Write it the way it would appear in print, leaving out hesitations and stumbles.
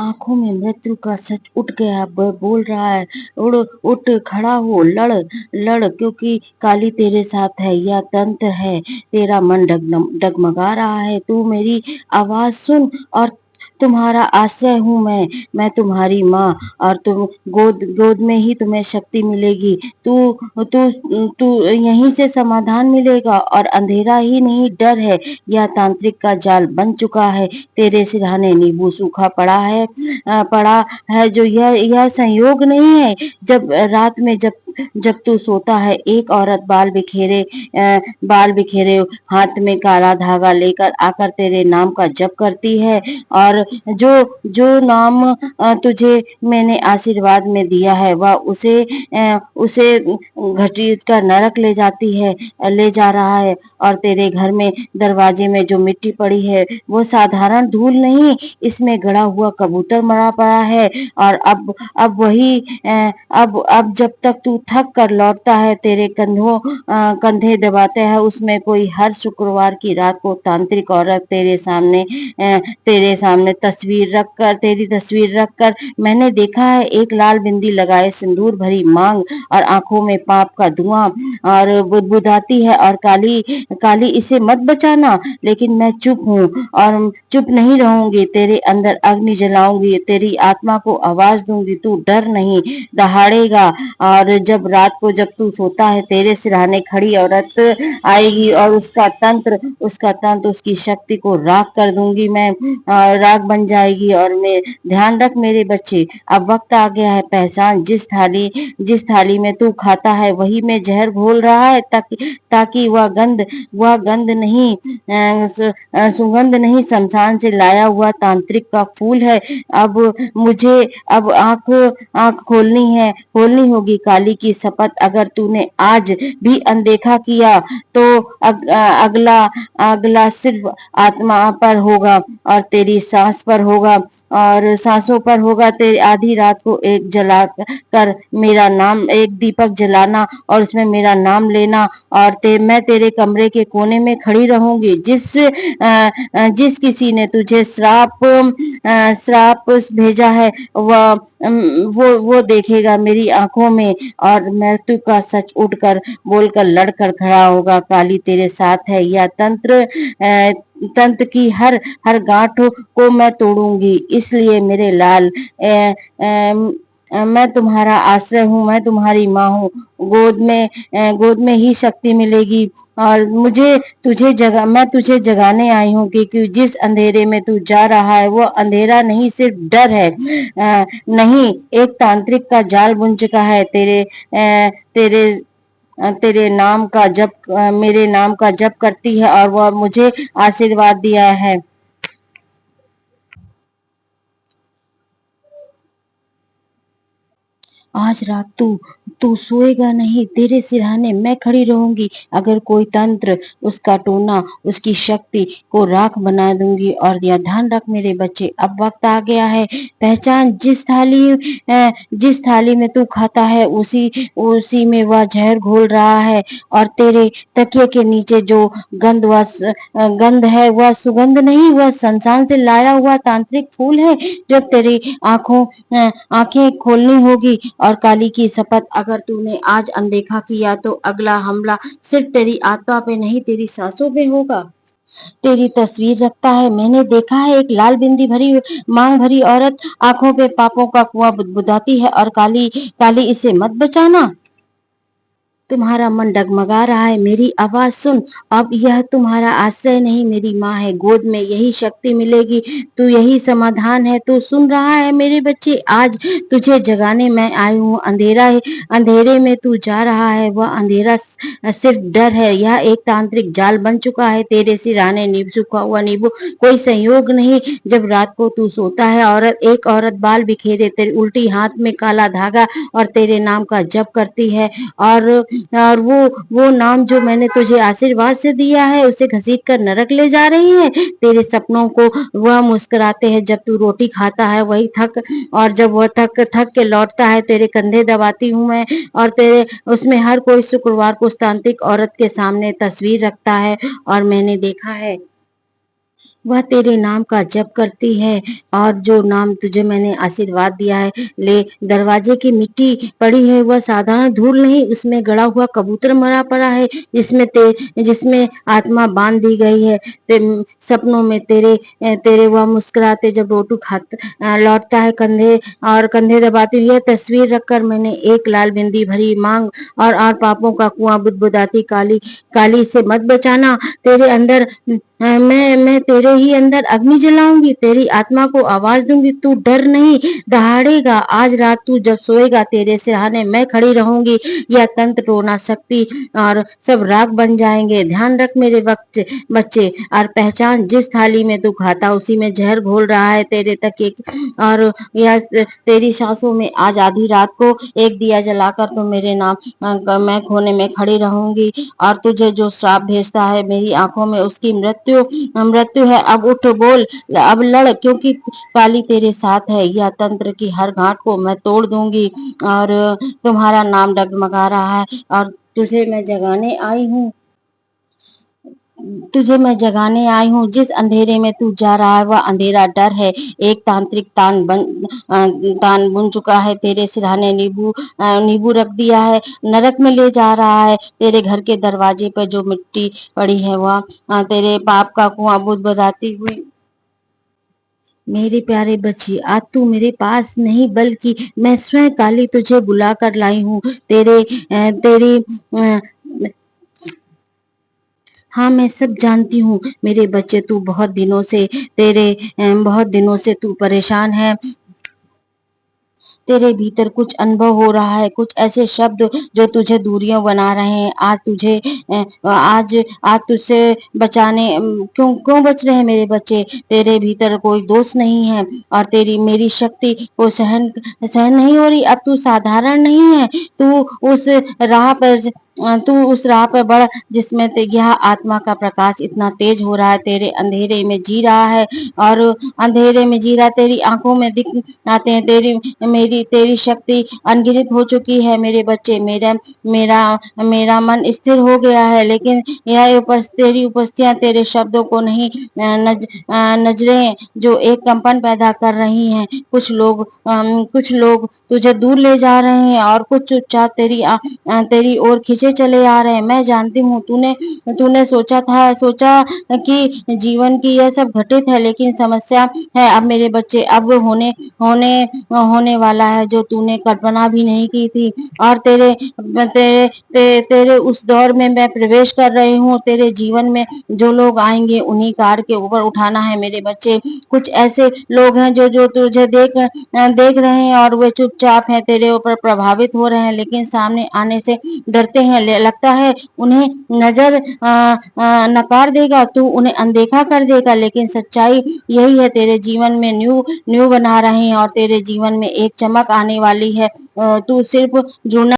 आंखों में मृत्यु का सच उठ गया। बोल रहा है, उड़ उठ खड़ा हो, लड़ लड़, क्योंकि काली तेरे साथ है। यह तंत्र है, तेरा मन डगमगा रहा है। तू मेरी आवाज सुन, और तुम्हारा आश्रय हूँ मैं तुम्हारी माँ, और तुम गोद गोद में ही तुम्हें शक्ति मिलेगी। तू तू तू यहीं से समाधान मिलेगा, और अंधेरा ही नहीं, डर है। यह तांत्रिक का जाल बन चुका है। तेरे सिरहाने नींबू सूखा पड़ा है, जो यह संयोग नहीं है। जब रात में जब जब तू सोता है, एक औरत बाल बिखेरे हाथ में काला धागा लेकर आकर तेरे नाम का जप करती है, और जो जो नाम तुझे मैंने आशीर्वाद में दिया है, वह उसे घसीट कर नरक ले जा रहा है। और तेरे घर में दरवाजे में जो मिट्टी पड़ी है, वो साधारण धूल नहीं, इसमें गड़ा हुआ कबूतर मरा पड़ा है। और अब वही अब जब तक तू थक कर लौटता है, तेरे कंधे दबाते हैं, उसमें कोई हर शुक्रवार की रात को तांत्रिक औरत तेरे सामने तेरी तस्वीर रखकर, मैंने देखा है, एक लाल बिंदी लगाए, सिंदूर भरी मांग, और आंखों में पाप का धुआं, और बुदबुदाती है, और काली काली इसे मत बचाना। लेकिन मैं चुप हूँ, और चुप नहीं रहूंगी। तेरे अंदर अग्नि जलाऊंगी, तेरी आत्मा को आवाज दूंगी। तू डर नहीं, दहाड़ेगा। और जब रात को जब तू सोता है, तेरे सिरहाने खड़ी औरत आएगी, और उसका तंत्र उसकी शक्ति को राख कर दूंगी मैं, और राख बन जाएगी। और मैं ध्यान रख मेरे बच्चे, अब वक्त आ गया है। पहचान, जिस थाली में तू खाता है, वही में जहर घोल रहा है, ताकि वह गंध नहीं, सुगंध नहीं, शमशान से लाया हुआ तांत्रिक का फूल है। अब मुझे अब आंख खोलनी होगी। काली की शपथ, अगर तूने आज भी अनदेखा किया, तो अगला अगला सिर्फ आत्मा पर होगा, और तेरी सांस पर होगा, और सांसों पर होगा। तेरी आधी रात को एक दीपक जलाना, और उसमें मेरा नाम लेना, और मैं तेरे कमरे के कोने में खड़ी रहूंगी। जिस किसी ने तुझे श्राप भेजा है, वो देखेगा मेरी आंखों में, और मृत्यु का सच उठकर बोलकर लड़कर खड़ा होगा। काली तेरे साथ है। यह तंत्र की हर हर गांठ को मैं तोड़ूंगी। इसलिए मेरे लाल, मैं तुम्हारा आश्रय हूँ, मैं तुम्हारी माँ हूँ। गोद में ही शक्ति मिलेगी। और मैं तुझे जगाने आई हूँ, क्योंकि जिस अंधेरे में तू जा रहा है, वो अंधेरा नहीं, सिर्फ डर है। नहीं, एक तांत्रिक का जाल बुन चुका है। तेरे तेरे नाम का मेरे नाम का जप करती है, और वह मुझे आशीर्वाद दिया है। आज रात तू तू सोएगा नहीं, तेरे सिरहाने मैं खड़ी रहूंगी। अगर कोई तंत्र, उसका टोना, उसकी शक्ति को राख बना दूंगी। और यह ध्यान रख मेरे बच्चे, अब वक्त आ गया है। पहचान, जिस थाली में तू खाता है, उसी में वह जहर घोल रहा है। और तेरे तकिए के नीचे जो गंध है, वह सुगंध नहीं, वह शमशान से लाया हुआ तांत्रिक फूल है। जब तेरी आंखें खोलनी होगी, और काली की शपथ, अगर तूने आज अनदेखा किया, तो अगला हमला सिर्फ तेरी आत्मा पे नहीं, तेरी सांसों पे होगा। तेरी तस्वीर रखता है, मैंने देखा है, एक लाल बिंदी भरी मांग भरी औरत, आंखों पे पापों का कुआं बुदबुदाती है, और काली काली इसे मत बचाना। तुम्हारा मन डगमगा रहा है, मेरी आवाज सुन। अब यह तुम्हारा आश्रय नहीं, मेरी माँ है। गोद में यही शक्ति मिलेगी, तू यही समाधान है। तू सुन रहा है मेरे बच्चे, आज तुझे जगाने मैं आई हूँ। अंधेरे में तू जा रहा है, वह अंधेरा सिर्फ डर है। यह एक तांत्रिक जाल बन चुका है। तेरे सिरहाने नींबू, सूखा हुआ नींबू, कोई संयोग नहीं। जब रात को तू सोता है, एक औरत बाल बिखेरे, तेरे उल्टी हाथ में काला धागा, और तेरे नाम का जप करती है, और वो नाम जो मैंने तुझे आशीर्वाद से दिया है, उसे घसीट कर नरक ले जा रही है। तेरे सपनों को वह मुस्कुराते हैं, जब तू रोटी खाता है, वही थक और जब वह थक थक के लौटता है, तेरे कंधे दबाती हूँ मैं। और तेरे उसमें हर कोई शुक्रवार को उस तांत्रिक औरत के सामने तस्वीर रखता है, और मैंने देखा है, वह तेरे नाम का जप करती है और जो नाम तुझे मैंने आशीर्वाद दिया है, ले दरवाजे की मिट्टी पड़ी है वह साधारण धूल नहीं, उसमें गड़ा हुआ कबूतर मरा पड़ा है, जिसमें आत्मा बांध दी गई है। सपनों में तेरे वह मुस्कुराते जब रोटू लौटता है कंधे दबाती, यह तस्वीर रखकर मैंने एक लाल बिंदी भरी मांग और पापों का कुआं बुदबुदाती काली काली से मत बचाना। तेरे अंदर मैं तेरे ही अंदर अग्नि जलाऊंगी, तेरी आत्मा को आवाज दूंगी, तू डर नहीं दहाड़ेगा। आज रात तू जब सोएगा तेरे सिरहाने मैं खड़ी रहूंगी। यह तंत्र टोना शक्ति और सब राग बन जाएंगे। ध्यान रख मेरे वक्त बच्चे और पहचान, जिस थाली में तू खाता उसी में जहर घोल रहा है तेरे तक एक। और यह तेरी सांसों में आज आधी रात को एक दिया जलाकर तो मेरे नाम मैं खोने में खड़ी रहूंगी। और तुझे जो श्राप भेजता है मेरी आंखों में उसकी मृत्यु मृत्यु है। अब उठ बोल, अब लड़, क्योंकि काली तेरे साथ है। यह तंत्र की हर गांठ को मैं तोड़ दूंगी। और तुम्हारा नाम डगमगा रहा है और तुझे मैं जगाने आई हूँ। जिस अंधेरे में तू जा रहा है वह अंधेरा डर है। एक तांत्रिक तान बुन चुका है, तेरे सिरहाने नींबू रख दिया है, नरक में ले जा रहा है। तेरे घर के दरवाजे पर जो मिट्टी पड़ी है वह तेरे पाप का कुआं बुदबुदाती हुई। मेरे प्यारे बच्चे, आज तू मेरे पास नहीं बल्कि मैं स्वयं काली तुझे बुला कर लाई हूँ। तेरी हाँ, मैं सब जानती हूँ मेरे बच्चे। तू बहुत दिनों से तू परेशान है। तेरे भीतर कुछ अनुभव हो रहा है, कुछ ऐसे शब्द जो तुझे दूरियों बना रहे हैं। आज तुझसे बचाने क्यों क्यों बच रहे हैं मेरे बच्चे? तेरे भीतर कोई दोष नहीं है और तेरी मेरी शक्ति को सहन सहन नहीं हो रही। अब तू साधारण नहीं है, तू उस राह पर बढ़ जिसमें यह आत्मा का प्रकाश इतना तेज हो रहा है, तेरे अंधेरे में जी रहा है। और अंधेरे में जी रहा, तेरी आंखों में दिख आते हैं। तेरी शक्ति अनगिनत हो चुकी है मेरे बच्चे। मेरा मेरा मन स्थिर हो गया है, लेकिन तेरी उपस्थितियां तेरे शब्दों को नहीं, नजरें जो एक कंपन पैदा कर रही हैं। कुछ लोग तुझे दूर ले जा रहे हैं और कुछ चुपचाप तेरी ओर खींचे चले आ रहे हैं। मैं जानती हूँ तूने तूने सोचा कि जीवन की यह सब घटित है, लेकिन समस्या है अब मेरे बच्चे अब होने होने वाला है जो तूने कल्पना भी नहीं की थी। और तेरे उस दौर में मैं प्रवेश कर रही हूँ। तेरे जीवन में जो लोग आएंगे उन्हीं कार के ऊपर उठाना है मेरे बच्चे। कुछ ऐसे लोग हैं जो जो तुझे देख रहे हैं और वे चुपचाप हैं, तेरे ऊपर प्रभावित हो रहे हैं, लेकिन सामने आने से डरते हैं। लगता है उन्हें नकार देगा, तू उन्हें अनदेखा कर देगा, लेकिन सच्चाई यही है। तेरे जीवन में न्यू न्यू बना रहे हैं और तेरे जीवन में एक चमक आने वाली है। तू सिर्फ जुड़ना